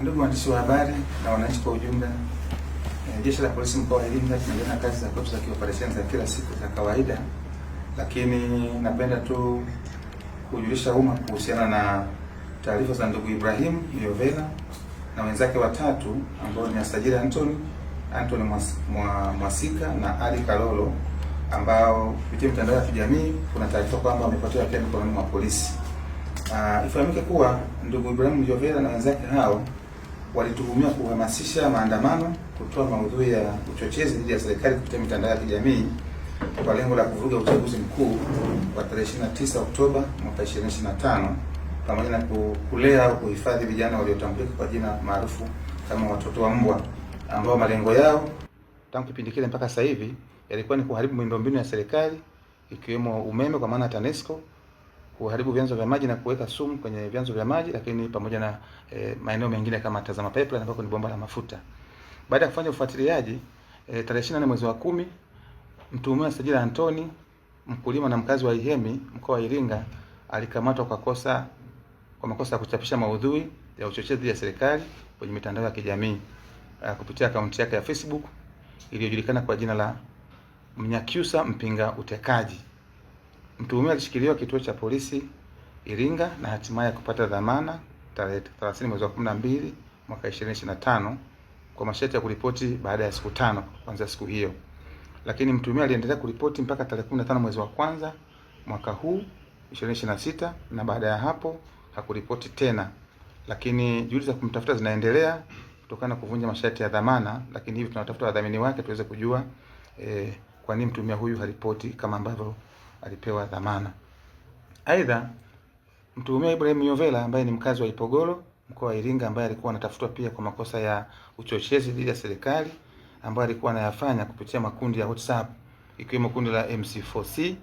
Ndugu waandishi wa habari na wananchi kwa ujumla, Jeshi la Polisi mkoa wa Iringa tunaendelea na kazi za kwetu za kioperesheni za kila siku za kawaida, lakini napenda tu kujulisha umma kuhusiana na taarifa za ndugu Ibrahim Myovela na wenzake watatu ambao ni Asajili Anthony Mwasika na Ali Kalolo, ambao kupitia mitandao ya kijamii kuna taarifa kwamba wamepotea wakiwa mikononi mwa polisi. Ifahamike kuwa ndugu Ibrahim Myovela na wenzake hao walituhumiwa kuhamasisha maandamano, kutoa maudhui ya uchochezi dhidi ya serikali kupitia mitandao ya kijamii kwa lengo la kuvuruga uchaguzi mkuu wa tarehe 29 Oktoba mwaka 2025, pamoja na kulea au kuhifadhi vijana waliotambulika kwa jina maarufu kama watoto wa mbwa, ambao malengo yao tangu kipindi kile mpaka sasa hivi yalikuwa ni kuharibu miundombinu ya serikali ikiwemo umeme kwa maana TANESCO, kuharibu vyanzo vya maji na kuweka sumu kwenye vyanzo vya maji, lakini pamoja na maeneo mengine kama Tazama Pipeline ambako ni bomba la mafuta. Baada ya kufanya ufuatiliaji, tarehe 24 mwezi wa 10, mtuhumiwa Asajili Anthony, mkulima na mkazi wa Ihemi, mkoa wa Iringa, alikamatwa kwa makosa ya kuchapisha maudhui ya uchochezi dhidi ya serikali kwenye mitandao ya kijamii kupitia akaunti yake ya Facebook iliyojulikana kwa jina la Mnyakyusa Mpinga Utekaji. Mtuhumiwa alishikiliwa kituo cha polisi Iringa na hatimaye kupata dhamana tarehe 30 mwezi wa 12 mwaka 2025 kwa masharti ya kuripoti baada ya siku 5 kuanzia siku hiyo. Lakini mtuhumiwa aliendelea kuripoti mpaka tarehe 15 mwezi wa kwanza mwaka huu 2026, na baada ya hapo hakuripoti tena. Lakini juhudi za kumtafuta zinaendelea kutokana na kuvunja masharti ya dhamana, lakini hivi tunatafuta wadhamini wake tuweze kujua kwa nini mtuhumiwa huyu haripoti kama ambavyo alipewa dhamana. Aidha, mtuhumiwa Ibrahim Myovela ambaye ni mkazi wa Ipogoro, mkoa wa Iringa, ambaye alikuwa anatafutwa pia kwa makosa ya uchochezi dhidi ya serikali ambayo alikuwa anayafanya kupitia makundi ya WhatsApp ikiwemo kundi la MC4C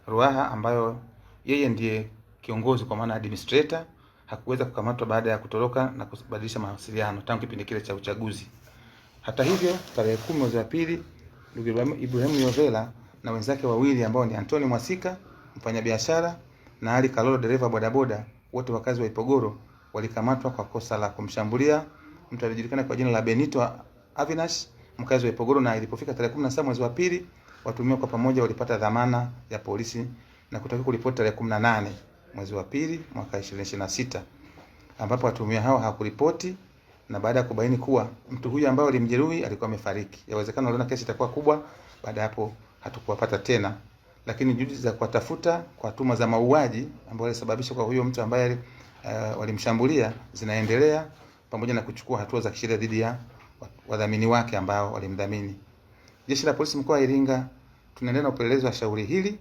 Ruaha, ambayo yeye ndiye kiongozi kwa maana administrator, hakuweza kukamatwa baada ya kutoroka na kubadilisha mawasiliano tangu kipindi kile cha uchaguzi. Hata hivyo, tarehe 10 mwezi wa pili, ndugu Ibrahim Myovela na wenzake wawili ambao ni Anthony Mwasika, mfanyabiashara, na Ali Kalolo, dereva bodaboda, wote wakazi wa Ipogoro, walikamatwa kwa kosa la kumshambulia mtu aliyejulikana kwa jina la Benito Avinash, mkazi wa Ipogoro, na ilipofika tarehe 17 mwezi wa pili, watuhumiwa kwa pamoja walipata dhamana ya polisi na kutakiwa kuripoti tarehe 18 mwezi wa pili mwaka 2026, ambapo watuhumiwa hao hakuripoti, na baada ya kubaini kuwa mtu huyu ambaye alimjeruhi alikuwa amefariki. Yawezekana waliona kesi itakuwa kubwa, baada hapo hatukuwapata tena. Lakini juhudi za kuwatafuta kwa tuhuma za mauaji ambayo yalisababisha kwa huyo mtu ambaye walimshambulia zinaendelea, pamoja na kuchukua hatua za kisheria dhidi ya wadhamini wake ambao walimdhamini. Jeshi la Polisi mkoa wa Iringa tunaendelea na upelelezi wa shauri hili,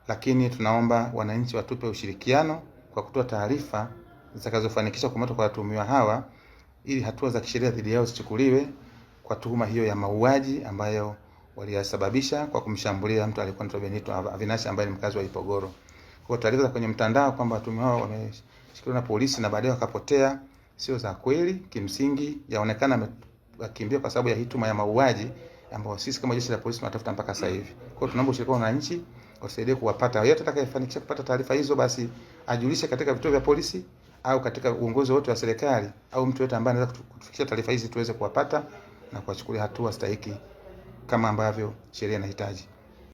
lakini tunaomba wananchi watupe ushirikiano kwa kutoa taarifa zitakazofanikisha kukamatwa kwa watuhumiwa hawa, ili hatua za kisheria dhidi yao zichukuliwe kwa tuhuma hiyo ya mauaji ambayo waliyasababisha kwa kumshambulia mtu aliyekuwa anaitwa Benito Avinash ambaye ni mkazi wa Ipogoro. Kwa taarifa za kwenye mtandao kwamba watuhumiwa hao wameshikiliwa na polisi na baadaye wakapotea sio za kweli. Kimsingi yaonekana wakimbia kwa sababu ya hituma ya mauaji ambao sisi kama jeshi la polisi tunatafuta mpaka sasa hivi. Kwa hiyo tunaomba ushirikiano wa wananchi wasaidie kuwapata. Yeyote atakayefanikisha kupata taarifa hizo, basi ajulishe katika vituo vya polisi au katika uongozi wote wa serikali, au mtu yote ambaye anaweza kutufikisha taarifa hizi tuweze kuwapata na kuwachukulia hatua stahiki kama ambavyo sheria inahitaji.